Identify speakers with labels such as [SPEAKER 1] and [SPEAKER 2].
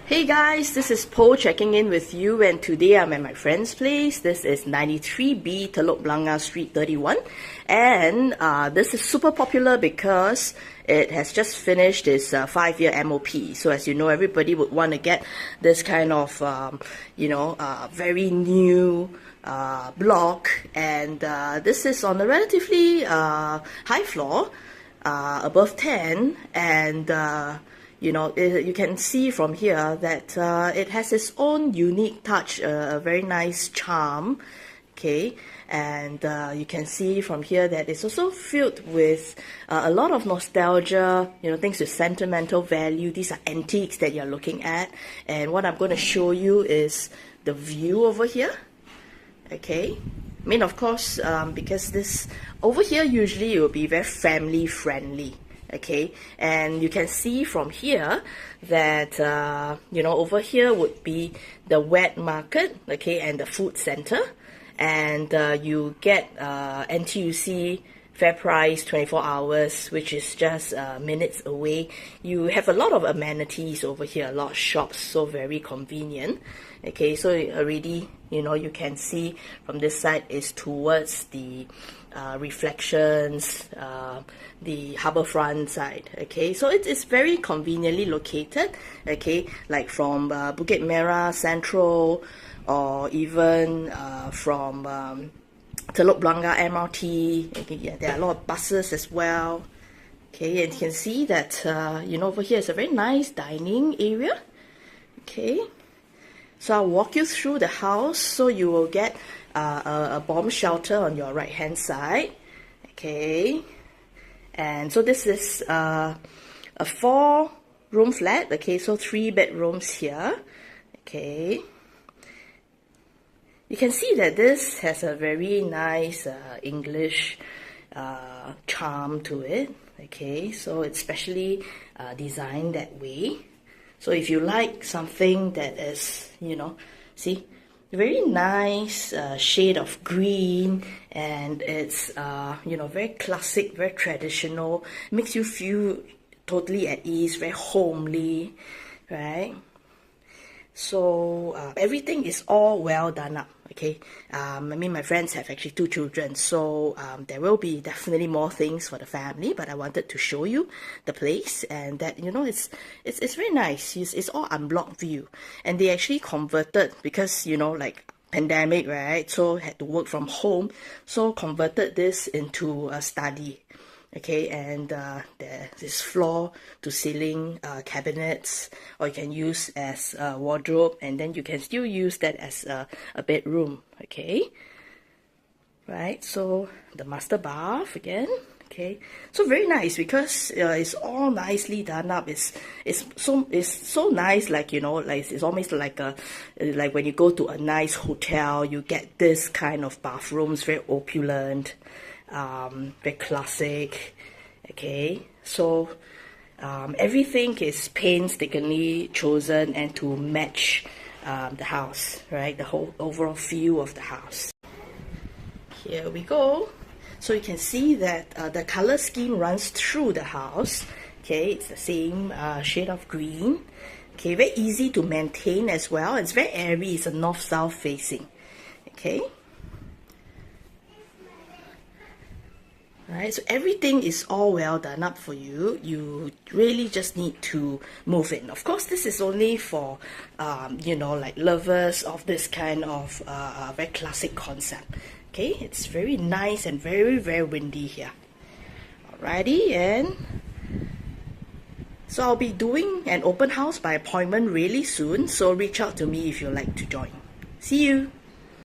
[SPEAKER 1] Hey guys, this is Po checking in with you, and today I'm at my friend's place. This is 93B Telok Blangah Street 31, and this is super popular because it has just finished its 5-year MOP. So as you know, everybody would want to get this kind of very new block, and this is on a relatively high floor, above 10, and you can see from here that it has its own unique touch, a very nice charm, okay? And you can see from here that it's also filled with a lot of nostalgia, things with sentimental value. These are antiques that you're looking at. And what I'm going to show you is the view over here, okay? I mean, of course, because this over here usually it will be very family friendly. Okay, and you can see from here that over here would be the wet market, okay, and the food center, and you get NTUC fair price 24 hours, which is just minutes away. You have a lot of amenities over here, a lot of shops, so very convenient. Okay, so already you can see from this side is towards the reflections, the Harbourfront side. Okay, so it's very conveniently located, okay, like from Bukit Merah Central, or even from Telok Blangah MRT. Okay, yeah, there are a lot of buses as well. Okay, and you can see that over here is a very nice dining area. Okay, so I'll walk you through the house. So you will get a bomb shelter on your right hand side. Okay, and so this is a 4-room flat. Okay, so 3 bedrooms here. Okay, you can see that this has a very nice English charm to it. Okay, so it's specially designed that way. So if you like something that is, see, very nice shade of green, and it's very classic, very traditional, makes you feel totally at ease, very homely, right? So everything is all well done up. Okay, I mean, my friends have actually 2 children, so there will be definitely more things for the family, but I wanted to show you the place, and that it's very nice. It's all unblocked view, and they actually converted because like pandemic, right? So had to work from home, so converted this into a study. Okay, and there's this floor to ceiling cabinets, or you can use as a wardrobe, and then you can still use that as a bedroom. Okay, right, so the master bath again. Okay, so very nice because it's all nicely done up. It's so nice, like like it's almost like like when you go to a nice hotel, you get this kind of bathrooms, very opulent, very classic. Okay, so everything is painstakingly chosen and to match the house, right? The whole overall feel of the house. Here we go. So you can see that the color scheme runs through the house. Okay, it's the same shade of green. Okay, very easy to maintain as well. It's very airy. It's a north-south facing. Okay. Right, so everything is all well done up for you. You really just need to move in. Of course, this is only for like lovers of this kind of very classic concept. Okay, it's very nice and very, very windy here. Alrighty, and so I'll be doing an open house by appointment really soon, so reach out to me if you'd like to join. See you!